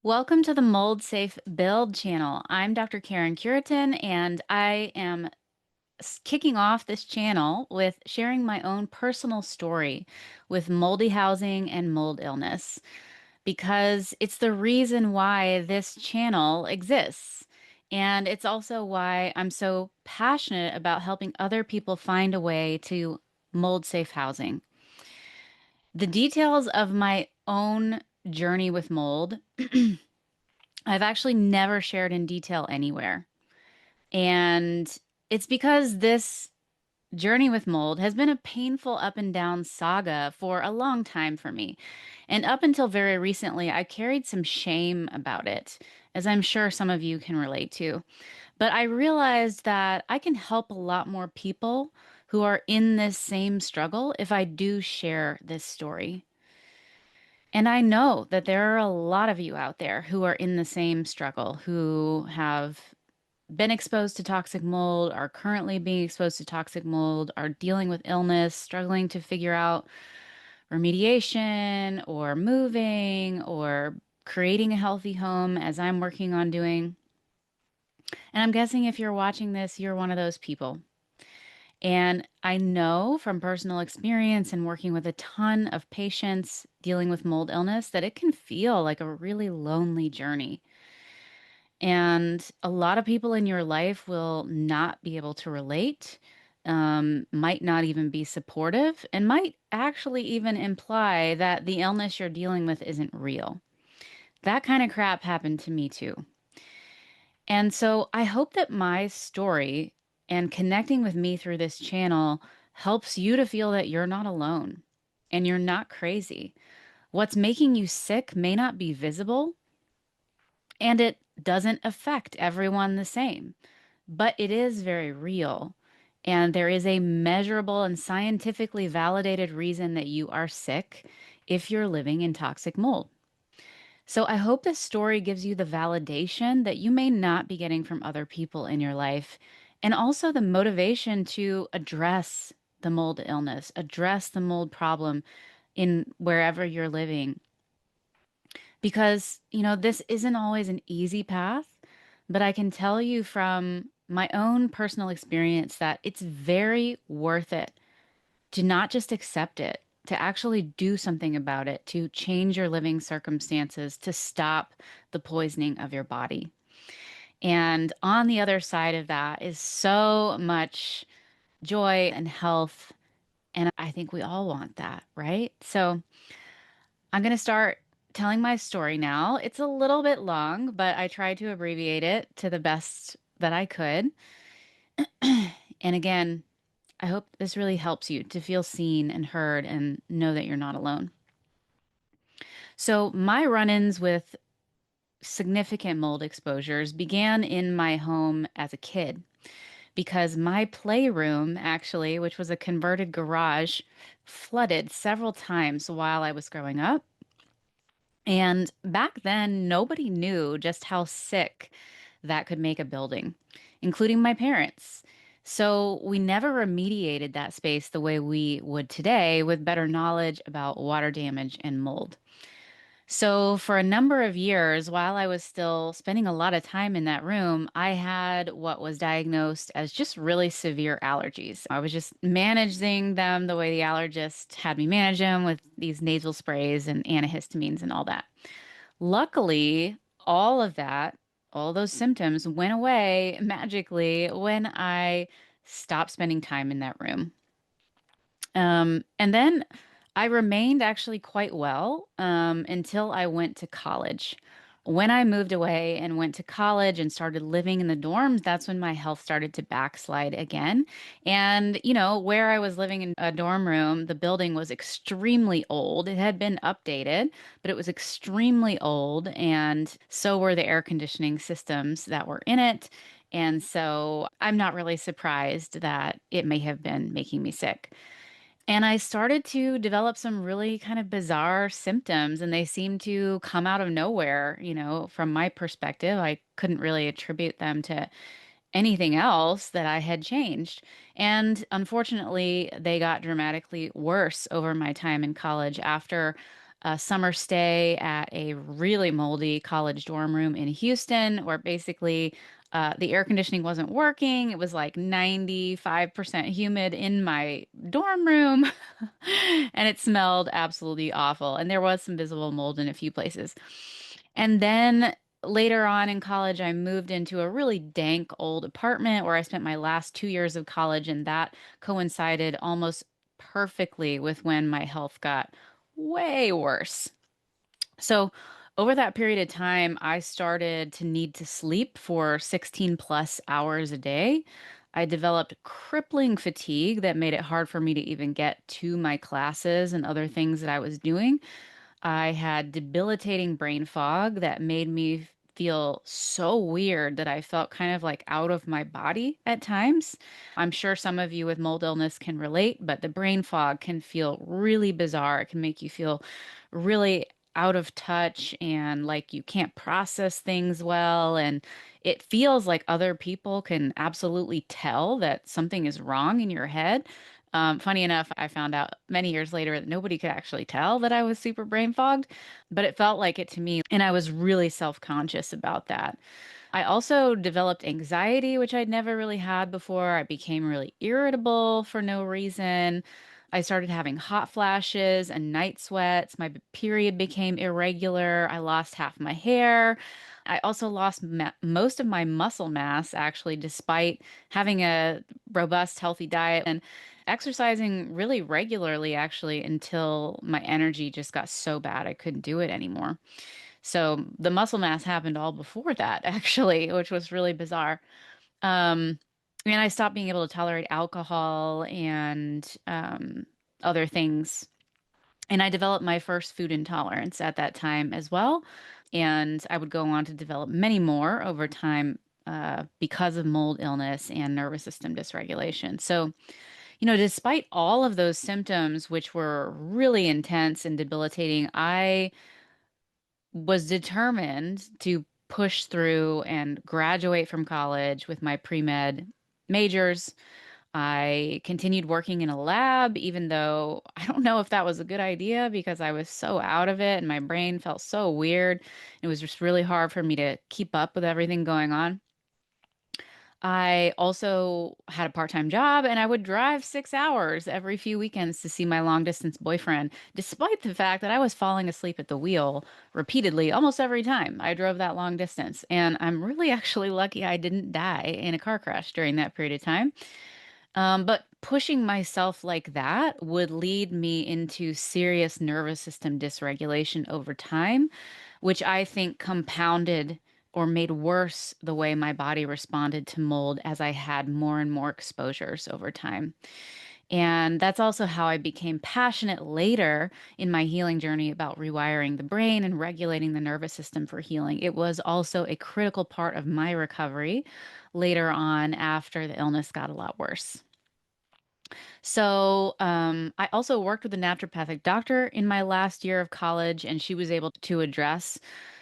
Welcome to the Mold Safe Build channel. I'm Dr. Karen Curitan, and I am kicking off this channel with sharing my own personal story with moldy housing and mold illness because it's the reason why this channel exists. And it's also why I'm so passionate about helping other people find a way to mold safe housing. The details of my own journey with mold I've actually never shared in detail anywhere. And it's because this journey with mold has been a painful up and down saga for a long time for me. And up until very recently, I carried some shame about it, as I'm sure some of you can relate to. But I realized that I can help a lot more people who are in this same struggle if I do share this story. And I know that there are a lot of you out there who are in the same struggle, who have been exposed to toxic mold, are currently being exposed to toxic mold, are dealing with illness, struggling to figure out remediation or moving or creating a healthy home as I'm working on doing. And I'm guessing if you're watching this, you're one of those people. And I know from personal experience and working with a ton of patients dealing with mold illness that it can feel like a really lonely journey. And a lot of people in your life will not be able to relate, might not even be supportive, and might actually even imply that the illness you're dealing with isn't real. That kind of crap happened to me too. And so I hope that my story and connecting with me through this channel helps you to feel that you're not alone and you're not crazy. What's making you sick may not be visible, and it doesn't affect everyone the same, but it is very real. And there is a measurable and scientifically validated reason that you are sick if you're living in toxic mold. So I hope this story gives you the validation that you may not be getting from other people in your life, and also the motivation to address the mold illness, address the mold problem in wherever you're living. Because, this isn't always an easy path, but I can tell you from my own personal experience that it's very worth it to not just accept it, to actually do something about it, to change your living circumstances, to stop the poisoning of your body. And on the other side of that is so much joy and health. And I think we all want that, right? So I'm going to start telling my story now. It's a little bit long, but I tried to abbreviate it to the best that I could. And again, I hope this really helps you to feel seen and heard and know that you're not alone. So, my run ins with significant mold exposures began in my home as a kid because my playroom, actually, which was a converted garage, flooded several times while I was growing up. And back then, nobody knew just how sick that could make a building, including my parents. So we never remediated that space the way we would today with better knowledge about water damage and mold. So, for a number of years, while I was still spending a lot of time in that room, I had what was diagnosed as just really severe allergies. I was just managing them the way the allergist had me manage them with these nasal sprays and antihistamines and all that. Luckily, all of that, all those symptoms went away magically when I stopped spending time in that room. And then I remained actually quite well until I went to college. When I moved away and went to college and started living in the dorms, that's when my health started to backslide again. And, where I was living in a dorm room, the building was extremely old. It had been updated, but it was extremely old. And so were the air conditioning systems that were in it. And so I'm not really surprised that it may have been making me sick. And I started to develop some really kind of bizarre symptoms, and they seemed to come out of nowhere. From my perspective, I couldn't really attribute them to anything else that I had changed. And unfortunately, they got dramatically worse over my time in college after a summer stay at a really moldy college dorm room in Houston, where basically the air conditioning wasn't working. It was like 95% humid in my dorm room, and it smelled absolutely awful. And there was some visible mold in a few places. And then later on in college, I moved into a really dank old apartment where I spent my last 2 years of college, and that coincided almost perfectly with when my health got way worse. So, over that period of time, I started to need to sleep for 16 plus hours a day. I developed crippling fatigue that made it hard for me to even get to my classes and other things that I was doing. I had debilitating brain fog that made me feel so weird that I felt kind of like out of my body at times. I'm sure some of you with mold illness can relate, but the brain fog can feel really bizarre. It can make you feel really out of touch and like you can't process things well. And it feels like other people can absolutely tell that something is wrong in your head. Funny enough, I found out many years later that nobody could actually tell that I was super brain fogged, but it felt like it to me. And I was really self-conscious about that. I also developed anxiety, which I'd never really had before. I became really irritable for no reason. I started having hot flashes and night sweats. My period became irregular. I lost half my hair. I also lost most of my muscle mass, actually, despite having a robust, healthy diet and exercising really regularly, actually, until my energy just got so bad I couldn't do it anymore. So the muscle mass happened all before that, actually, which was really bizarre. Um, and I stopped being able to tolerate alcohol and other things. And I developed my first food intolerance at that time as well. And I would go on to develop many more over time because of mold illness and nervous system dysregulation. So, despite all of those symptoms, which were really intense and debilitating, I was determined to push through and graduate from college with my pre-med majors. I continued working in a lab, even though I don't know if that was a good idea because I was so out of it and my brain felt so weird. It was just really hard for me to keep up with everything going on. I also had a part-time job and I would drive 6 hours every few weekends to see my long-distance boyfriend, despite the fact that I was falling asleep at the wheel repeatedly almost every time I drove that long distance. And I'm really actually lucky I didn't die in a car crash during that period of time. But pushing myself like that would lead me into serious nervous system dysregulation over time, which I think compounded or made worse the way my body responded to mold as I had more and more exposures over time. And that's also how I became passionate later in my healing journey about rewiring the brain and regulating the nervous system for healing. It was also a critical part of my recovery later on after the illness got a lot worse. So, I also worked with a naturopathic doctor in my last year of college, and she was able to address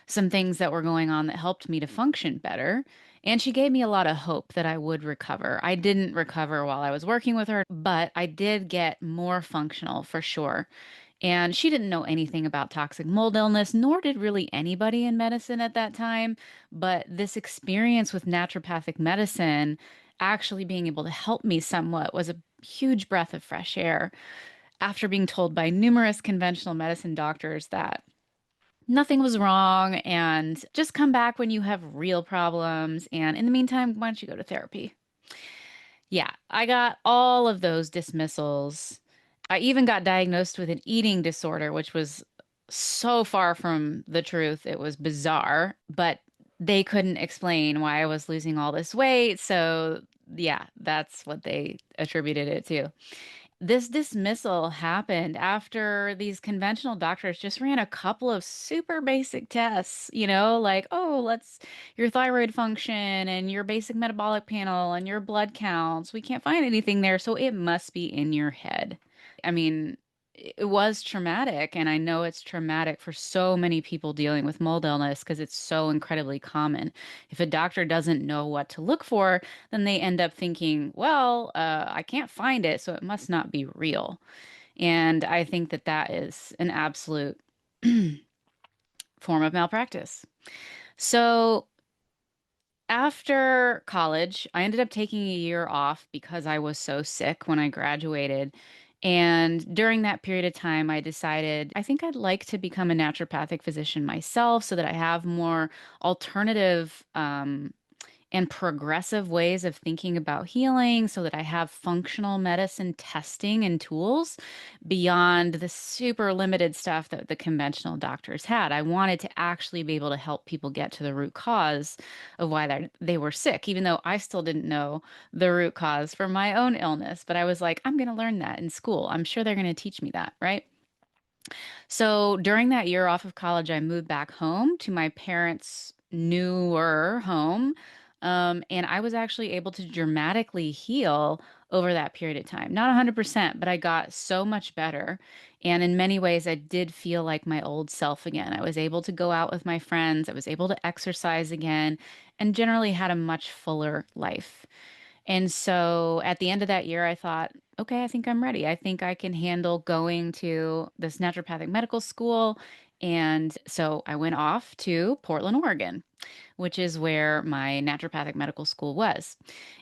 some things that were going on that helped me to function better. And she gave me a lot of hope that I would recover. I didn't recover while I was working with her, but I did get more functional for sure. And she didn't know anything about toxic mold illness, nor did really anybody in medicine at that time. But this experience with naturopathic medicine actually being able to help me somewhat was a huge breath of fresh air after being told by numerous conventional medicine doctors that nothing was wrong and just come back when you have real problems. And in the meantime, why don't you go to therapy? Yeah, I got all of those dismissals. I even got diagnosed with an eating disorder, which was so far from the truth. It was bizarre, but they couldn't explain why I was losing all this weight. So, yeah, that's what they attributed it to. This dismissal happened after these conventional doctors just ran a couple of super basic tests, like, oh, let's your thyroid function and your basic metabolic panel and your blood counts. We can't find anything there, so it must be in your head. I mean, it was traumatic, and I know it's traumatic for so many people dealing with mold illness because it's so incredibly common. If a doctor doesn't know what to look for, then they end up thinking, well, I can't find it, so it must not be real. And I think that that is an absolute Form of malpractice. So after college, I ended up taking a year off because I was so sick when I graduated. And during that period of time, I decided I think I'd like to become a naturopathic physician myself so that I have more alternative and progressive ways of thinking about healing so that I have functional medicine testing and tools beyond the super limited stuff that the conventional doctors had. I wanted to actually be able to help people get to the root cause of why they were sick, even though I still didn't know the root cause for my own illness. But I was like, I'm going to learn that in school. I'm sure they're going to teach me that, right? So during that year off of college, I moved back home to my parents' newer home. And I was actually able to dramatically heal over that period of time. Not 100%, but I got so much better. And in many ways, I did feel like my old self again. I was able to go out with my friends, I was able to exercise again, and generally had a much fuller life. And so at the end of that year, I thought, okay, I think I'm ready. I think I can handle going to this naturopathic medical school. And so I went off to Portland, Oregon, which is where my naturopathic medical school was.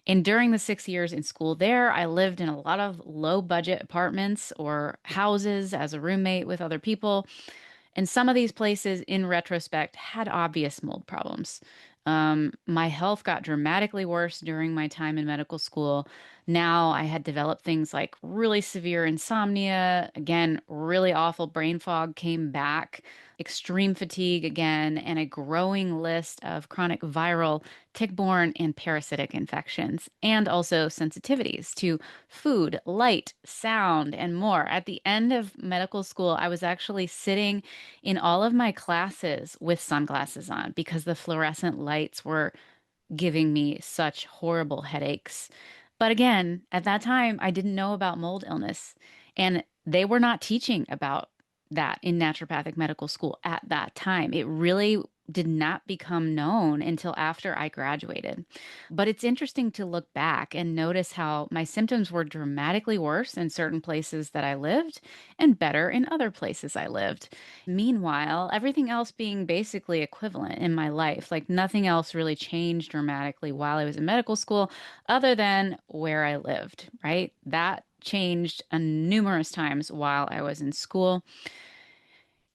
And during the 6 years in school there, I lived in a lot of low budget apartments or houses as a roommate with other people. And some of these places, in retrospect, had obvious mold problems. My health got dramatically worse during my time in medical school. Now I had developed things like really severe insomnia, again, really awful brain fog came back, extreme fatigue again, and a growing list of chronic viral, tick-borne, and parasitic infections, and also sensitivities to food, light, sound, and more. At the end of medical school, I was actually sitting in all of my classes with sunglasses on because the fluorescent lights were giving me such horrible headaches. But again, at that time, I didn't know about mold illness, and they were not teaching about that in naturopathic medical school at that time. It really did not become known until after I graduated. But it's interesting to look back and notice how my symptoms were dramatically worse in certain places that I lived and better in other places I lived. Meanwhile, everything else being basically equivalent in my life, like nothing else really changed dramatically while I was in medical school other than where I lived, right? That changed numerous times while I was in school.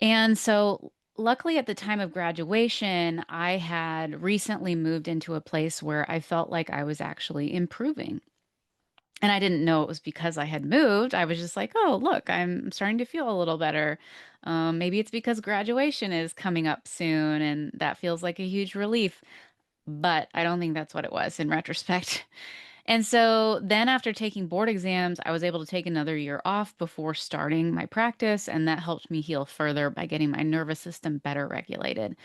And so, luckily, at the time of graduation, I had recently moved into a place where I felt like I was actually improving. And I didn't know it was because I had moved. I was just like, oh, look, I'm starting to feel a little better. Maybe it's because graduation is coming up soon, and that feels like a huge relief. But I don't think that's what it was in retrospect. And so then after taking board exams, I was able to take another year off before starting my practice, and that helped me heal further by getting my nervous system better regulated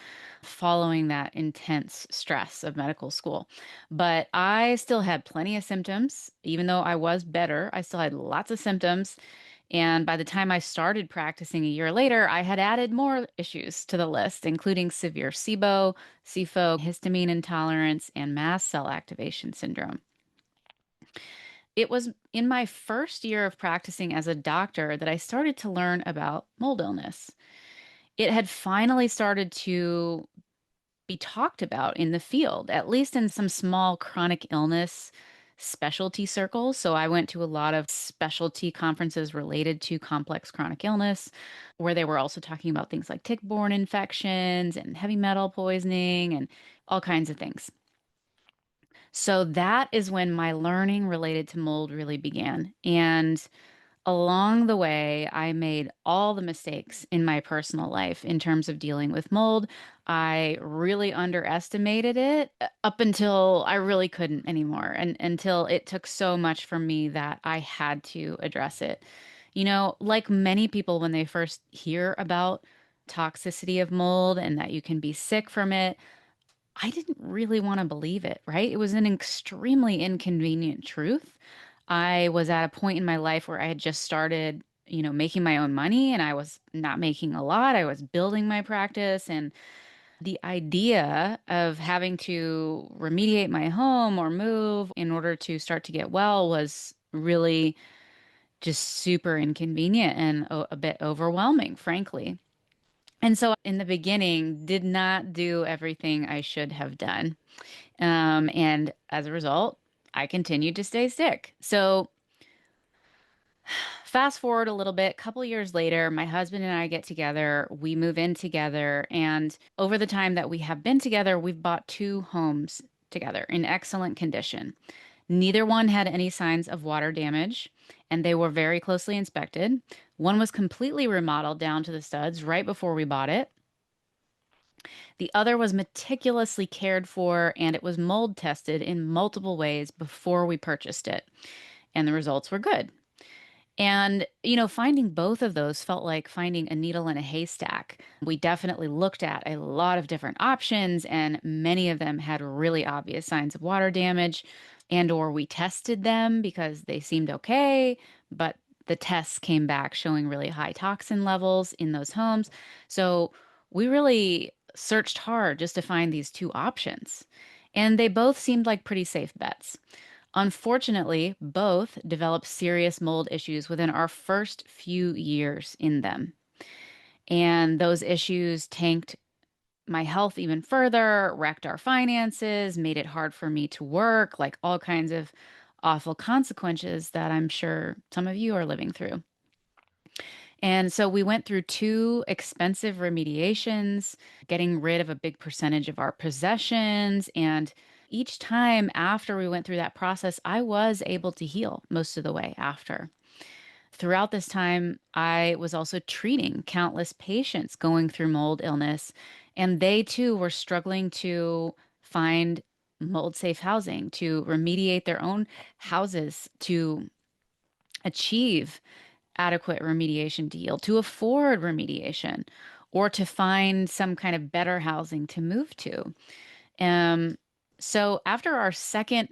following that intense stress of medical school. But I still had plenty of symptoms. Even though I was better, I still had lots of symptoms. And by the time I started practicing a year later, I had added more issues to the list, including severe SIBO, histamine intolerance, and mast cell activation syndrome. It was in my first year of practicing as a doctor that I started to learn about mold illness. It had finally started to be talked about in the field, at least in some small chronic illness specialty circles. So I went to a lot of specialty conferences related to complex chronic illness, where they were also talking about things like tick-borne infections and heavy metal poisoning and all kinds of things. So that is when my learning related to mold really began. And along the way, I made all the mistakes in my personal life in terms of dealing with mold. I really underestimated it up until I really couldn't anymore, and until it took so much from me that I had to address it. You know, like many people, when they first hear about toxicity of mold and that you can be sick from it, I didn't really want to believe it, right? It was an extremely inconvenient truth. I was at a point in my life where I had just started, making my own money and I was not making a lot. I was building my practice, and the idea of having to remediate my home or move in order to start to get well was really just super inconvenient and a bit overwhelming, frankly. And so in the beginning, did not do everything I should have done. And as a result, I continued to stay sick. So fast forward a little bit, couple years later, my husband and I get together, we move in together, and over the time that we have been together, we've bought two homes together in excellent condition. Neither one had any signs of water damage, and they were very closely inspected. One was completely remodeled down to the studs right before we bought it. The other was meticulously cared for, and it was mold tested in multiple ways before we purchased it. And the results were good. And, finding both of those felt like finding a needle in a haystack. We definitely looked at a lot of different options, and many of them had really obvious signs of water damage, and or we tested them because they seemed okay, but the tests came back showing really high toxin levels in those homes. So we really searched hard just to find these two options. And they both seemed like pretty safe bets. Unfortunately, both developed serious mold issues within our first few years in them. And those issues tanked my health even further, wrecked our finances, made it hard for me to work, like all kinds of awful consequences that I'm sure some of you are living through. And so we went through two expensive remediations, getting rid of a big percentage of our possessions. And each time after we went through that process, I was able to heal most of the way after. Throughout this time, I was also treating countless patients going through mold illness, and they too were struggling to find mold safe housing, to remediate their own houses, to achieve adequate remediation deal, to afford remediation, or to find some kind of better housing to move to. Um, so after our second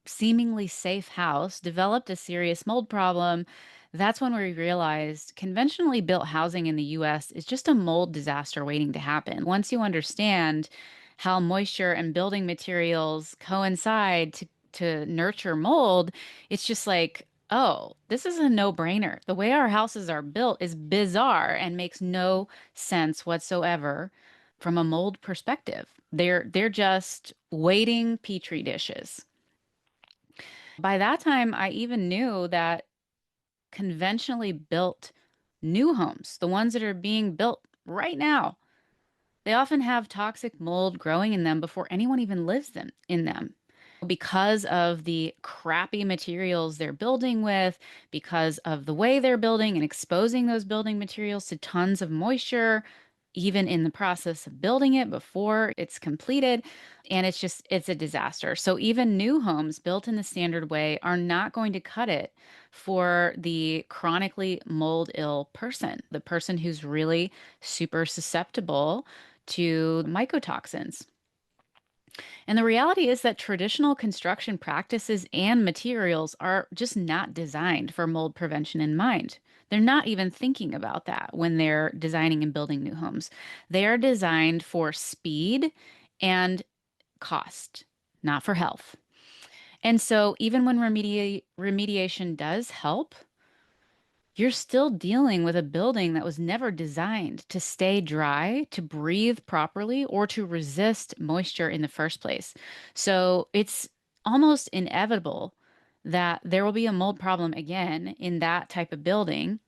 seemingly safe house developed a serious mold problem, that's when we realized conventionally built housing in the US is just a mold disaster waiting to happen. Once you understand how moisture and building materials coincide to nurture mold, it's just like, oh, this is a no-brainer. The way our houses are built is bizarre and makes no sense whatsoever from a mold perspective. They're just waiting petri dishes. By that time, I even knew that conventionally built new homes, the ones that are being built right now, they often have toxic mold growing in them before anyone even lives in them. Because of the crappy materials they're building with, because of the way they're building and exposing those building materials to tons of moisture, even in the process of building it before it's completed. And it's a disaster. So even new homes built in the standard way are not going to cut it for the chronically mold ill person, the person who's really super susceptible to mycotoxins. And the reality is that traditional construction practices and materials are just not designed for mold prevention in mind. They're not even thinking about that when they're designing and building new homes. They are designed for speed and cost, not for health. And so even when remediation does help, you're still dealing with a building that was never designed to stay dry, to breathe properly, or to resist moisture in the first place. So it's almost inevitable that there will be a mold problem again in that type of building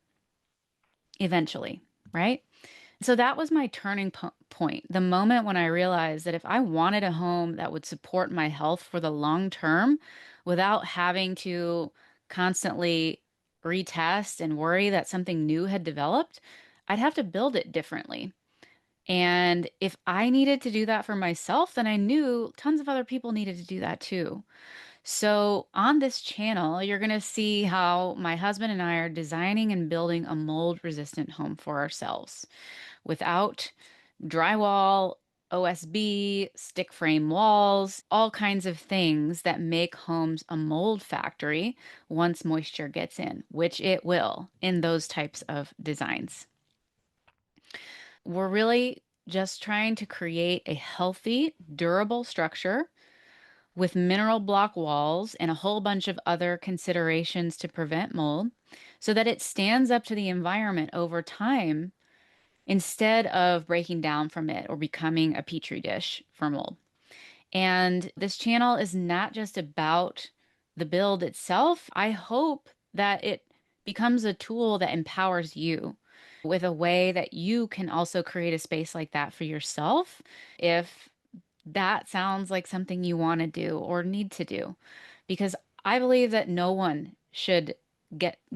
eventually, right? So that was my turning point, the moment when I realized that if I wanted a home that would support my health for the long term without having to constantly retest and worry that something new had developed, I'd have to build it differently. And if I needed to do that for myself, then I knew tons of other people needed to do that too. So, on this channel, you're going to see how my husband and I are designing and building a mold resistant home for ourselves without drywall, OSB, stick frame walls, all kinds of things that make homes a mold factory once moisture gets in, which it will in those types of designs. We're really just trying to create a healthy, durable structure with mineral block walls and a whole bunch of other considerations to prevent mold so that it stands up to the environment over time instead of breaking down from it or becoming a petri dish for mold. And this channel is not just about the build itself. I hope that it becomes a tool that empowers you with a way that you can also create a space like that for yourself if that sounds like something you want to do or need to do. Because I believe that no one should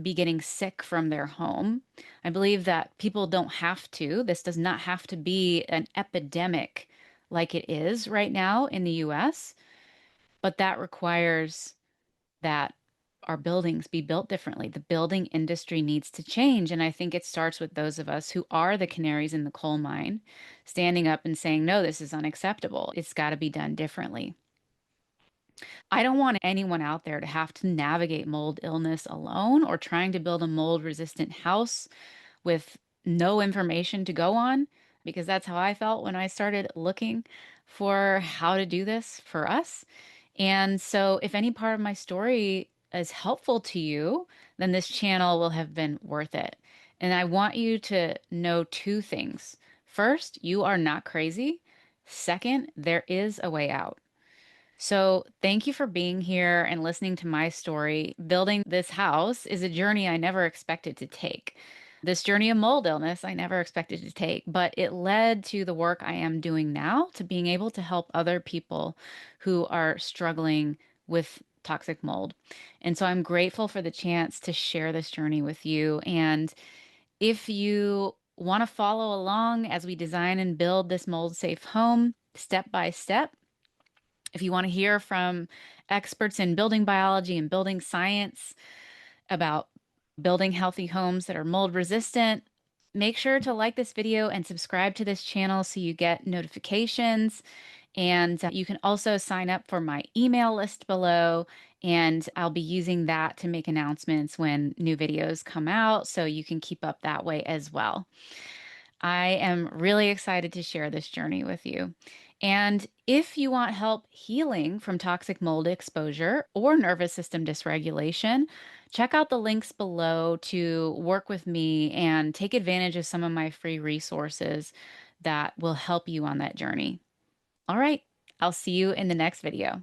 be getting sick from their home. I believe that people don't have to. This does not have to be an epidemic like it is right now in the US, but that requires that our buildings be built differently. The building industry needs to change. And I think it starts with those of us who are the canaries in the coal mine, standing up and saying, no, this is unacceptable. It's got to be done differently. I don't want anyone out there to have to navigate mold illness alone or trying to build a mold resistant house with no information to go on, because that's how I felt when I started looking for how to do this for us. And so, if any part of my story is helpful to you, then this channel will have been worth it. And I want you to know two things. First, you are not crazy. Second, there is a way out. So, thank you for being here and listening to my story. Building this house is a journey I never expected to take. This journey of mold illness, I never expected to take, but it led to the work I am doing now, to being able to help other people who are struggling with toxic mold. And so I'm grateful for the chance to share this journey with you. And if you want to follow along as we design and build this mold safe home step by step, if you want to hear from experts in building biology and building science about building healthy homes that are mold resistant, make sure to like this video and subscribe to this channel so you get notifications. And you can also sign up for my email list below, and I'll be using that to make announcements when new videos come out, so you can keep up that way as well. I am really excited to share this journey with you. And if you want help healing from toxic mold exposure or nervous system dysregulation, check out the links below to work with me and take advantage of some of my free resources that will help you on that journey. All right, I'll see you in the next video.